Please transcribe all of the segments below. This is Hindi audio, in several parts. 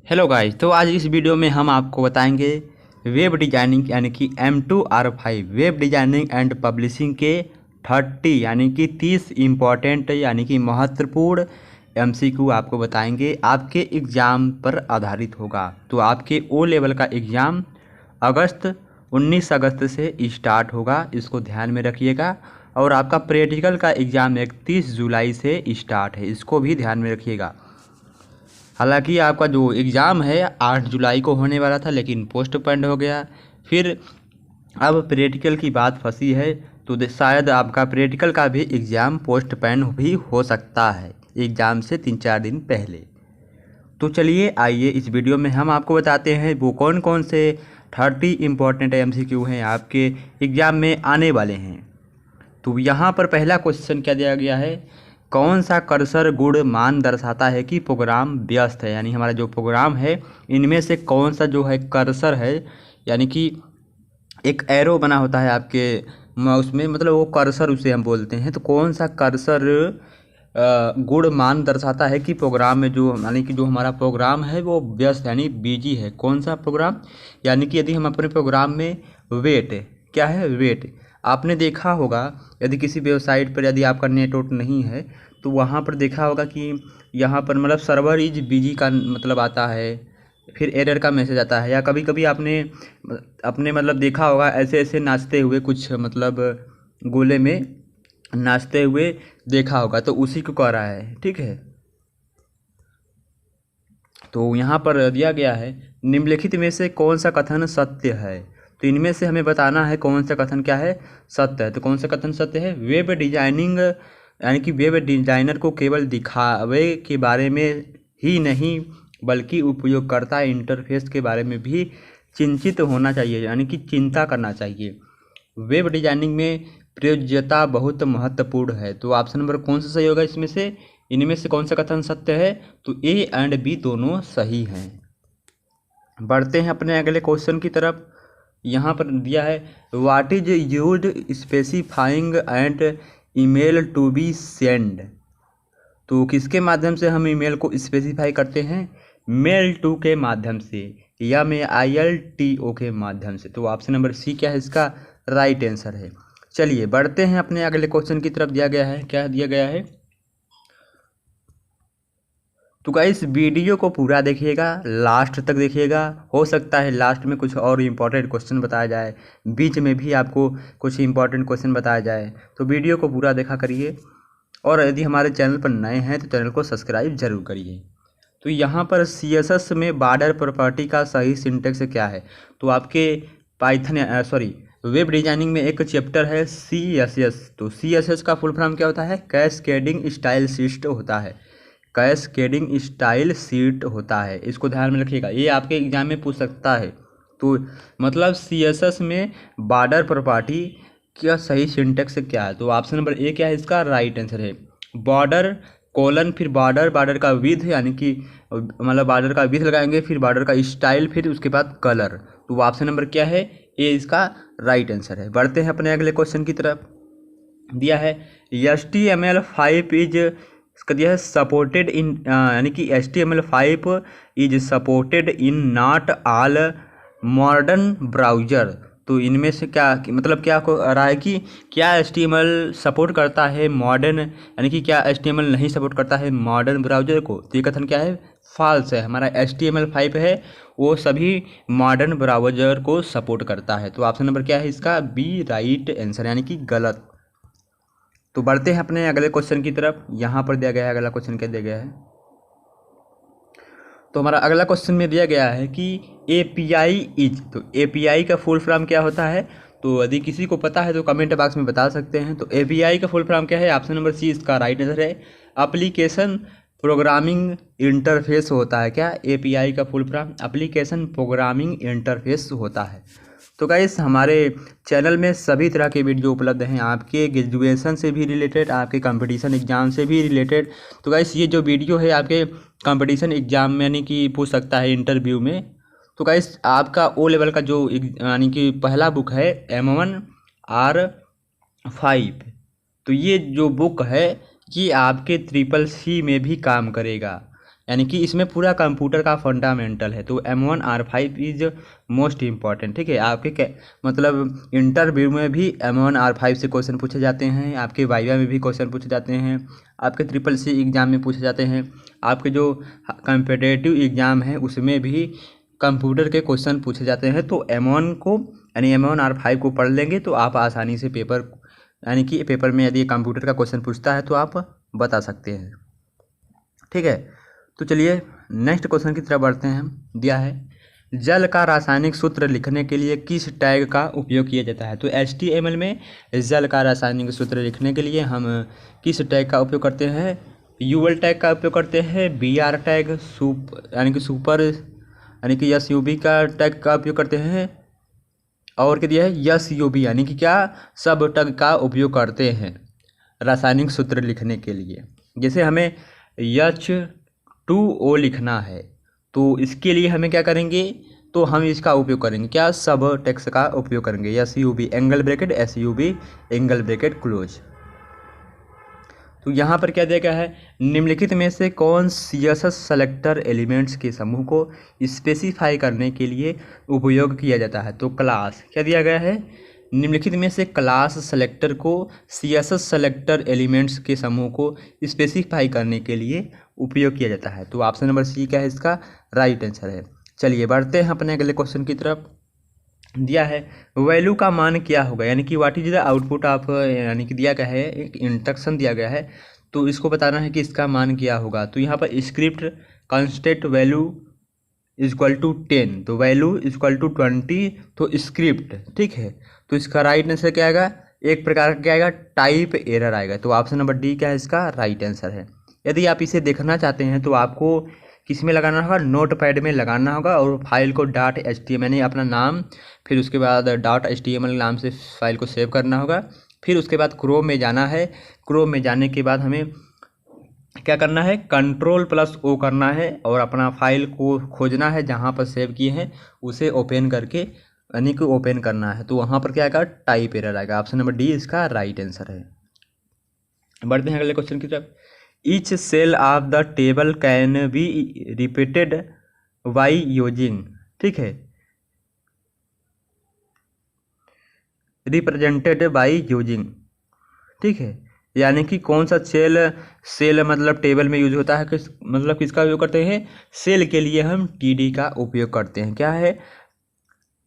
हेलो गाइस, तो आज इस वीडियो में हम आपको बताएंगे वेब डिजाइनिंग यानी कि M2R5 web designing and publishing के 30 यानी कि 30 इम्पॉर्टेंट यानी कि महत्वपूर्ण MCQ आपको बताएंगे। आपके एग्ज़ाम पर आधारित होगा। तो आपके ओ लेवल का एग्ज़ाम 19 अगस्त से स्टार्ट होगा, इसको ध्यान में रखिएगा। और आपका प्रैक्टिकल का एग्ज़ाम 31 जुलाई से स्टार्ट है, इसको भी ध्यान में रखिएगा। हालांकि आपका जो एग्ज़ाम है 8 जुलाई को होने वाला था, लेकिन पोस्टपोन्ड हो गया। फिर अब प्रैक्टिकल की बात फंसी है, तो शायद आपका प्रैक्टिकल का भी एग्ज़ाम पोस्टपोन्ड भी हो सकता है एग्ज़ाम से 3-4 दिन पहले। तो चलिए आइए इस वीडियो में हम आपको बताते हैं वो कौन कौन से 30 इम्पोर्टेंट MCQ हैं आपके एग्ज़ाम में आने वाले हैं। तो यहाँ पर पहला क्वेश्चन क्या दिया गया है, कौन सा कर्सर गुण मान दर्शाता है कि प्रोग्राम व्यस्त है। यानी हमारा जो प्रोग्राम है इनमें से कौन सा जो है कर्सर है, यानी कि एक एरो बना होता है आपके माउस में, मतलब वो कर्सर उसे हम बोलते हैं। तो कौन सा कर्सर गुण मान दर्शाता है कि प्रोग्राम में जो यानी कि जो हमारा प्रोग्राम है वो व्यस्त यानी बिजी है। कौन सा प्रोग्राम, यानी कि यदि हम अपने प्रोग्राम में वेट क्या है, वेट आपने देखा होगा, यदि किसी वेबसाइट पर यदि आपका नेट वर्क नहीं है तो वहाँ पर देखा होगा कि यहाँ पर मतलब सर्वर इज बिजी का मतलब आता है, फिर एरर का मैसेज आता है। या कभी कभी आपने अपने मतलब देखा होगा ऐसे ऐसे नाचते हुए, कुछ मतलब गोले में नाचते हुए देखा होगा, तो उसी को कह रहा है। ठीक है, तो यहाँ पर दिया गया है निम्नलिखित में से कौन सा कथन सत्य है। तो इनमें से हमें बताना है कौन सा कथन क्या है, सत्य है। तो कौन सा कथन सत्य है, वेब डिजाइनिंग यानी कि वेब डिजाइनर को केवल दिखावे के बारे में ही नहीं बल्कि उपयोगकर्ता इंटरफेस के बारे में भी चिंतित होना चाहिए, यानी कि चिंता करना चाहिए। वेब डिजाइनिंग में प्रयोज्यता बहुत महत्वपूर्ण है। तो ऑप्शन नंबर कौन सा सही होगा इसमें से, इनमें से कौन सा कथन सत्य है। तो ए एंड बी दोनों सही हैं। बढ़ते हैं अपने अगले क्वेश्चन की तरफ। यहाँ पर दिया है what is used specifying and email to be send. तो किसके माध्यम से हम ईमेल को स्पेसिफाई करते हैं, मेल टू के माध्यम से या MAILTO के माध्यम से। तो ऑप्शन नंबर सी क्या है इसका राइट आंसर है। चलिए बढ़ते हैं अपने अगले क्वेश्चन की तरफ। दिया गया है, क्या दिया गया है, तो गाइस वीडियो को पूरा देखिएगा, लास्ट तक देखिएगा। हो सकता है लास्ट में कुछ और इम्पोर्टेंट क्वेश्चन बताया जाए, बीच में भी आपको कुछ इम्पोर्टेंट क्वेश्चन बताया जाए, तो वीडियो को पूरा देखा करिए। और यदि हमारे चैनल पर नए हैं तो चैनल को सब्सक्राइब जरूर करिए। तो यहाँ पर CSS में बॉर्डर प्रॉपर्टी का सही सिंटेक्स क्या है। तो आपके पाइथन वेब डिजाइनिंग में एक चैप्टर है CSS। तो CSS का फुल फॉर्म क्या होता है, कैस्केडिंग स्टाइल शीट होता है, कैस्केडिंग स्टाइल शीट होता है। इसको ध्यान में रखिएगा, ये आपके एग्जाम में पूछ सकता है। तो मतलब CSS में बॉर्डर प्रॉपर्टी का सही सिंटेक्स क्या है। तो ऑप्शन नंबर ए क्या है इसका राइट आंसर है, बॉर्डर कोलन फिर बॉर्डर का विथ यानी कि मतलब बॉर्डर का विथ लगाएंगे, फिर बॉर्डर का स्टाइल, फिर उसके बाद कलर। तो ऑप्शन नंबर क्या है, ए इसका राइट आंसर है। बढ़ते हैं अपने अगले क्वेश्चन की तरफ। दिया है HTML5 इज, इसका दिया है सपोर्टेड इन यानी कि HTML5 is supported in not all modern browser. तो इनमें से क्या मतलब क्या को रहा है कि क्या HTML सपोर्ट करता है मॉडर्न, यानी कि क्या HTML नहीं सपोर्ट करता है मॉडर्न ब्राउज़र को। तो ये कथन क्या है, फॉल्स है। हमारा HTML5 है वो सभी मॉडर्न ब्राउज़र को सपोर्ट करता है। तो ऑप्शन नंबर क्या है इसका बी राइट आंसर यानी कि गलत। तो बढ़ते हैं अपने अगले क्वेश्चन की तरफ। यहाँ पर दिया गया है अगला क्वेश्चन क्या दिया गया है, तो हमारा अगला क्वेश्चन में दिया गया है कि API इज। तो API का फुल फॉर्म क्या होता है। तो यदि किसी को पता है तो कमेंट बॉक्स में बता सकते हैं। तो API का फुल फॉर्म क्या है, ऑप्शन नंबर सी इसका राइट आंसर है, एप्लीकेशन प्रोग्रामिंग इंटरफेस होता है। क्या API का full form application programming interface होता है। तो गाइस हमारे चैनल में सभी तरह के वीडियो उपलब्ध हैं, आपके ग्रेजुएशन से भी रिलेटेड, आपके कंपटीशन एग्जाम से भी रिलेटेड। तो गाइस ये जो वीडियो है आपके कंपटीशन एग्जाम में यानी कि पूछ सकता है इंटरव्यू में। तो गाइस आपका ओ लेवल का जो यानी कि पहला बुक है M1R5, तो ये जो बुक है ये आपके CCC में भी काम करेगा। यानी कि इसमें पूरा कंप्यूटर का फंडामेंटल है। तो M1R5 इज मोस्ट इम्पॉर्टेंट। ठीक है, आपके मतलब इंटरव्यू में भी M1R5 से क्वेश्चन पूछे जाते हैं, आपके वाइवा में भी क्वेश्चन पूछे जाते हैं, आपके SSC एग्ज़ाम में पूछे जाते हैं, आपके जो कॉम्पिटिटिव एग्ज़ाम है उसमें भी कंप्यूटर के क्वेश्चन पूछे जाते हैं। तो M1 को यानी M1R5 को पढ़ लेंगे तो आप आसानी से पेपर यानी कि पेपर में यदि कंप्यूटर का क्वेश्चन पूछता है तो आप बता सकते हैं। ठीक है, तो चलिए नेक्स्ट क्वेश्चन की तरफ बढ़ते हैं। हम दिया है जल का रासायनिक सूत्र लिखने के लिए किस टैग का उपयोग किया जाता है। तो HTML में जल का रासायनिक सूत्र लिखने के लिए हम किस टैग का उपयोग करते हैं, UL टैग का उपयोग करते हैं, BR टैग यानी कि सुपर यानी कि SUB का टैग का उपयोग करते हैं, और क्या दिया है SUB यानी कि क्या सब टैग का उपयोग करते हैं रासायनिक सूत्र लिखने के लिए। जैसे हमें H2O लिखना है तो इसके लिए हमें क्या करेंगे, तो हम इसका उपयोग करेंगे क्या, सब टेक्स्ट का उपयोग करेंगे, SUB angle bracket SUB angle bracket close. तो यहाँ पर क्या दिया गया है, निम्नलिखित में से कौन CSS सेलेक्टर एलिमेंट्स के समूह को स्पेसिफाई करने के लिए उपयोग किया जाता है। तो क्लास क्या दिया गया है, निम्नलिखित में से क्लास सेलेक्टर को CSS सेलेक्टर एलिमेंट्स के समूह को स्पेसिफाई करने के लिए उपयोग किया जाता है। तो ऑप्शन नंबर C क्या है इसका राइट आंसर है। चलिए बढ़ते हैं अपने अगले क्वेश्चन की तरफ। दिया है वैल्यू का मान क्या होगा, यानी कि what is the output of, यानी कि दिया गया है एक इंस्ट्रक्शन दिया गया है तो इसको बताना है कि इसका मान क्या होगा। तो यहाँ पर script constant value equal to 10, तो वैल्यू इक्वल टू 20, तो स्क्रिप्ट। ठीक है, तो इसका राइट आंसर क्या आएगा, एक प्रकार का क्या आएगा टाइप एरर आएगा। तो ऑप्शन नंबर D क्या है इसका राइट आंसर है। यदि आप इसे देखना चाहते हैं तो आपको किस में लगाना होगा, नोटपैड में लगाना होगा और फाइल को .html यानी अपना नाम, फिर उसके बाद .html नाम से फाइल को सेव करना होगा। फिर उसके बाद क्रोम में जाना है, क्रोम में जाने के बाद हमें क्या करना है, Ctrl+O करना है और अपना फाइल को खोजना है जहाँ पर सेव किए हैं उसे ओपन करके यानी कि ओपन करना है। तो वहाँ पर क्या आएगा टाइप एरर आएगा। ऑप्शन नंबर D इसका राइट आंसर है। बढ़ते हैं अगले क्वेश्चन की तरफ। Each cell of the table can be repeated by using, ठीक है, रिप्रेजेंटेड बाई यूजिंग। ठीक है, यानी कि कौन सा सेल मतलब टेबल में यूज होता है, मतलब किसका उपयोग करते हैं, सेल के लिए हम TD का उपयोग करते हैं। क्या है,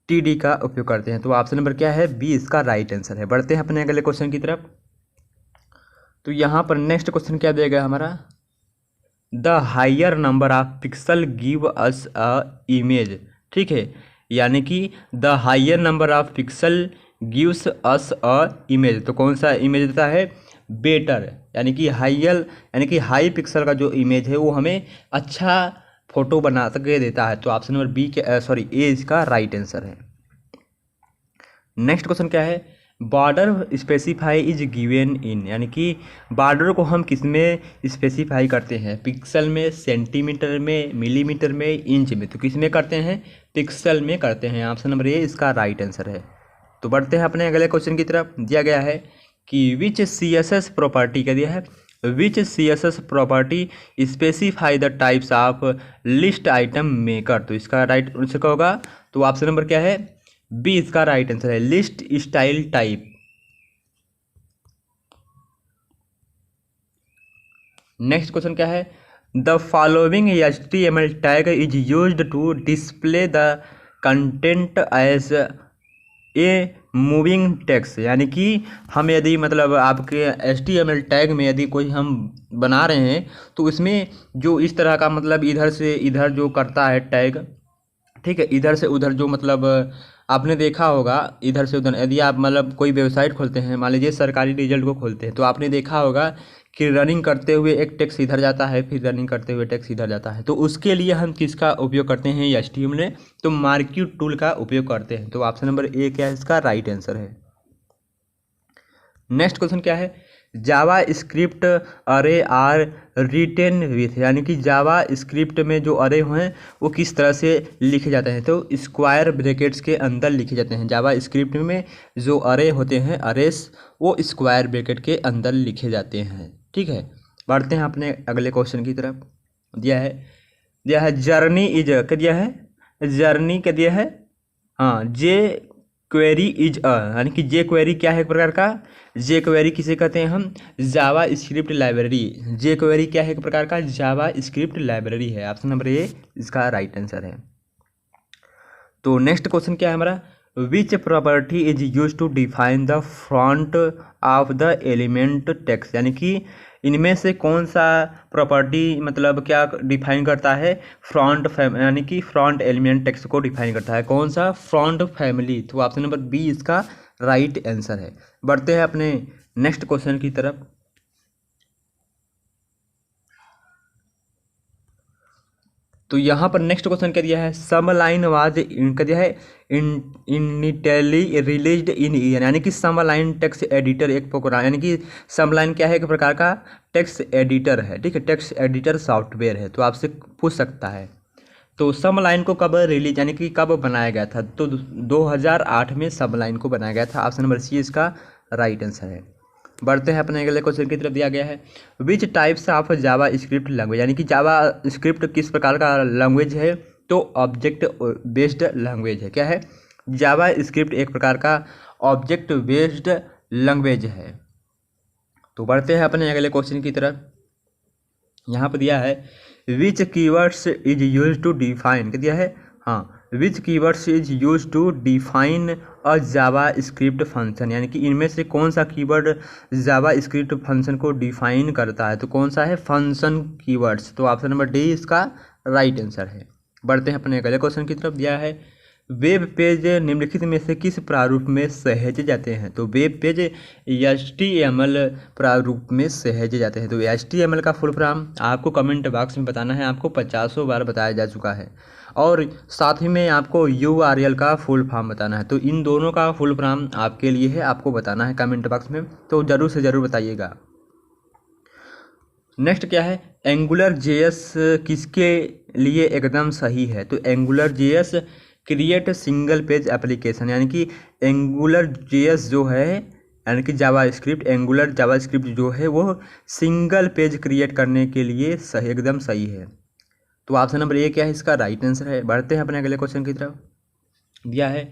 TD का उपयोग करते हैं। तो ऑप्शन नंबर क्या है B इसका राइट आंसर है। बढ़ते हैं अपने अगले क्वेश्चन की तरफ। तो यहाँ पर नेक्स्ट क्वेश्चन क्या दिया गया हमारा, the higher number of pixel give us a image. ठीक है, यानी कि the higher number of pixel gives us a image, तो कौन सा इमेज देता है, बेटर, यानी कि हाई पिक्सल का जो इमेज है वो हमें अच्छा फोटो बना के देता है। तो ऑप्शन नंबर B के A इसका राइट आंसर है। नेक्स्ट क्वेश्चन क्या है, border specify is given in, यानी कि बॉर्डर को हम किस में स्पेसिफाई करते हैं, पिक्सल में, सेंटीमीटर में, मिलीमीटर में, इंच में। तो किस में करते हैं, पिक्सल में करते हैं। ऑप्शन नंबर A इसका राइट आंसर है। तो बढ़ते हैं अपने अगले क्वेश्चन की तरफ। दिया गया है कि विच CSS प्रॉपर्टी क्या दिया है, विच CSS property specify the types of list item maker. तो इसका राइट आंसर क्या होगा, तो ऑप्शन नंबर क्या है B इसका राइट आंसर है, list style type. Next question क्या है, the following HTML tag is used to display the content as a moving text, यानी कि हम यदि मतलब आपके HTML टैग में यदि कोई हम बना रहे हैं तो उसमें जो इस तरह का मतलब इधर से इधर जो करता है टैग, ठीक है, इधर से उधर जो मतलब आपने देखा होगा इधर से उधर, यदि आप मतलब कोई वेबसाइट खोलते हैं, मान लीजिए सरकारी रिजल्ट को खोलते हैं, तो आपने देखा होगा कि रनिंग करते हुए एक टेक्स्ट इधर जाता है, फिर रनिंग करते हुए टेक्स्ट इधर जाता है। तो उसके लिए हम किसका उपयोग करते हैं HTML में, तो मार्क्यू टूल का उपयोग करते हैं। तो ऑप्शन नंबर A क्या है इसका राइट आंसर है। नेक्स्ट क्वेश्चन क्या है, जावा स्क्रिप्ट अरे आर रिटेन विथ, यानी कि जावा स्क्रिप्ट में जो अरे हैं वो किस तरह से लिखे जाते हैं, तो स्क्वायर ब्रैकेट्स के अंदर लिखे जाते हैं। जावा स्क्रिप्ट में जो अरे होते हैं, अरेस, वो स्क्वायर ब्रैकेट के अंदर लिखे जाते हैं। ठीक है, बढ़ते हैं अपने अगले क्वेश्चन की तरफ। दिया है जर्नी इज क्या दिया है, जर्नी क्या दिया है, हाँ जे क्वेरी इज यानी कि जे क्वेरी क्या है एक प्रकार का, जे क्वेरी किसे कहते हैं हम, जावा स्क्रिप्ट लाइब्रेरी। जे क्वेरी क्या है एक प्रकार का, जावा स्क्रिप्ट लाइब्रेरी है। ऑप्शन नंबर ए इसका राइट आंसर है। तो नेक्स्ट क्वेश्चन क्या है हमारा, which property is use to define the front of the element text, यानी कि इनमें से कौन सा प्रॉपर्टी मतलब क्या डिफाइन करता है, फ्रंट यानी कि फ्रंट एलिमेंट टेक्स्ट को डिफाइन करता है, कौन सा, फ्रंट फैमिली। तो ऑप्शन नंबर बी इसका राइट आंसर है। बढ़ते हैं अपने नेक्स्ट क्वेश्चन की तरफ। तो यहाँ पर नेक्स्ट क्वेश्चन क्या दिया है, सम लाइन वाज क्या दिया है, इनिटली रिलीज्ड इन ईयर, यानी कि सम लाइन टेक्स्ट एडिटर एक प्रोग्राम, यानी कि सम लाइन क्या है एक प्रकार का टेक्स्ट एडिटर है, ठीक है, टेक्स्ट एडिटर सॉफ्टवेयर है। तो आपसे पूछ सकता है तो सम लाइन को कब रिलीज यानी कि कब बनाया गया था, तो 2008 में सम लाइन को बनाया गया था। ऑप्शन नंबर सी इसका राइट आंसर है। बढ़ते हैं अपने अगले क्वेश्चन की तरफ। दिया गया है which types of Java script language, यानी कि जावा स्क्रिप्ट किस प्रकार का लैंग्वेज है, तो ऑब्जेक्ट बेस्ड लैंग्वेज है। क्या है, जावा स्क्रिप्ट एक प्रकार का ऑब्जेक्ट बेस्ड लैंग्वेज है। तो बढ़ते हैं अपने अगले क्वेश्चन की तरफ। यहाँ पर दिया है which keywords is use to define, क्या दिया है, हाँ, which keywords is use to define a JavaScript function, यानी कि इनमें से कौन सा कीवर्ड जावा स्क्रिप्ट फंक्शन को डिफाइन करता है, तो कौन सा है, फंक्शन कीवर्ड्स। तो ऑप्शन नंबर डी इसका राइट आंसर है। बढ़ते हैं अपने अगले क्वेश्चन की तरफ। दिया है वेब पेज निम्नलिखित में से किस प्रारूप में सहेजे जाते हैं, तो वेब पेज HTML प्रारूप में सहेजे जाते हैं। तो HTML का फुल फॉर्म आपको कमेंट बॉक्स में बताना है, आपको 50 बार बताया जा चुका है, और साथ ही में आपको URL का फुल फॉर्म बताना है। तो इन दोनों का फुल फॉर्म आपके लिए है, आपको बताना है कमेंट बॉक्स में, तो ज़रूर से ज़रूर बताइएगा। नेक्स्ट क्या है, एंगुलर JS किसके लिए एकदम सही है, तो angular JS create single page application, यानी कि एंगुलर JS जो है, यानी कि जावा स्क्रिप्ट, एंगुलर जावा स्क्रिप्ट जो है वो सिंगल पेज क्रिएट करने के लिए सही, एकदम सही है। तो ऑप्शन नंबर ए क्या है, इसका राइट आंसर है। बढ़ते हैं अपने अगले क्वेश्चन की तरफ। दिया है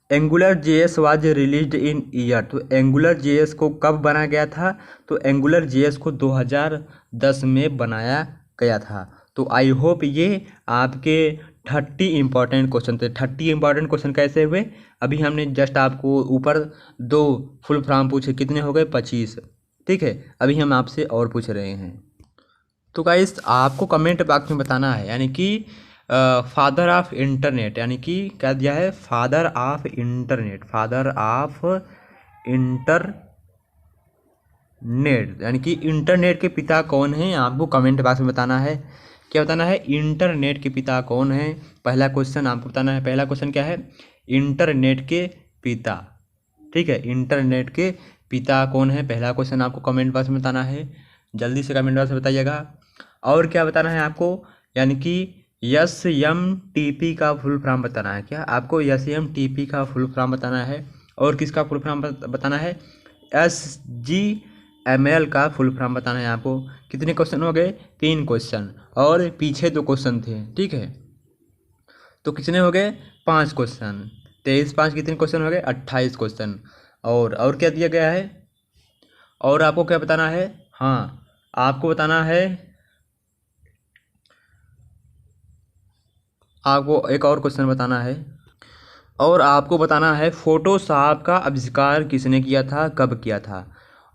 angular JS was released in year, तो एंगुलर JS को कब बनाया गया था, तो एंगुलर JS को 2010 में बनाया गया था। तो आई होप ये आपके 30 इंपॉर्टेंट क्वेश्चन थे। 30 इंपॉर्टेंट क्वेश्चन कैसे हुए, अभी हमने जस्ट आपको ऊपर 2 फुल फॉर्म पूछे, कितने हो गए, 25, ठीक है। अभी हम आपसे और पूछ रहे हैं। तो गाइस आपको कमेंट बॉक्स में बताना है, यानी कि फादर ऑफ इंटरनेट, यानी कि क्या दिया है, father of internet, father of internet, यानी कि इंटरनेट के पिता कौन हैं, आपको कमेंट बॉक्स में बताना है। क्या बताना है, इंटरनेट के पिता कौन है, पहला क्वेश्चन आपको बताना है। पहला क्वेश्चन क्या है, इंटरनेट के पिता, ठीक है, इंटरनेट के पिता कौन है, पहला क्वेश्चन आपको कमेंट बॉक्स में बताना है। जल्दी से कमेंट बॉक्स में बताइएगा। और क्या बताना है आपको, यानी कि SMTP का फुल फॉर्म बताना है। क्या आपको SMTP का फुल फॉर्म बताना है, और किसका फुल फॉर्म बताना है, HGML का फुल फॉर्म बताना है आपको। कितने क्वेश्चन हो गए, 3 क्वेश्चन, और पीछे 2 क्वेश्चन थे, ठीक है। तो कितने हो गए, 5 क्वेश्चन, 23 5 कितने क्वेश्चन हो गए, 28 क्वेश्चन। और क्या दिया गया है, और आपको क्या बताना है, हाँ आपको बताना है, आपको एक और क्वेश्चन बताना है, और आपको बताना है फोटोशॉप का आविष्कार किसने किया था, कब किया था,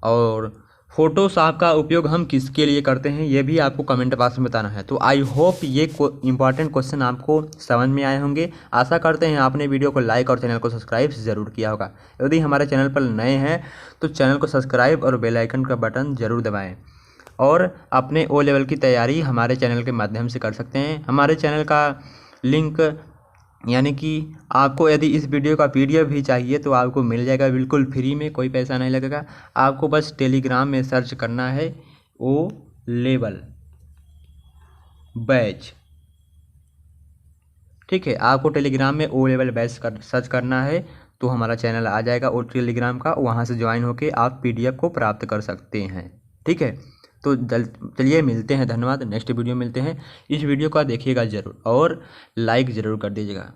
और फोटोशॉप का उपयोग हम किसके लिए करते हैं, ये भी आपको कमेंट बॉक्स में बताना है। तो आई होप ये इंपॉर्टेंट क्वेश्चन आपको समझ में आए होंगे। आशा करते हैं आपने वीडियो को लाइक और चैनल को सब्सक्राइब ज़रूर किया होगा। यदि हमारे चैनल पर नए हैं तो चैनल को सब्सक्राइब और बेल आइकन का बटन ज़रूर दबाएँ, और अपने O लेवल की तैयारी हमारे चैनल के माध्यम से कर सकते हैं। हमारे चैनल का लिंक, यानी कि आपको यदि इस वीडियो का PDF भी चाहिए तो आपको मिल जाएगा बिल्कुल फ्री में, कोई पैसा नहीं लगेगा। आपको बस टेलीग्राम में सर्च करना है O लेवल बैच, ठीक है, आपको टेलीग्राम में O लेवल बैच सर्च करना है तो हमारा चैनल आ जाएगा और टेलीग्राम का, वहाँ से ज्वाइन होकर आप PDF को प्राप्त कर सकते हैं, ठीक है। तो चलिए मिलते हैं, धन्यवाद। नेक्स्ट वीडियो मिलते हैं। इस वीडियो का देखिएगा ज़रूर और लाइक ज़रूर कर दीजिएगा।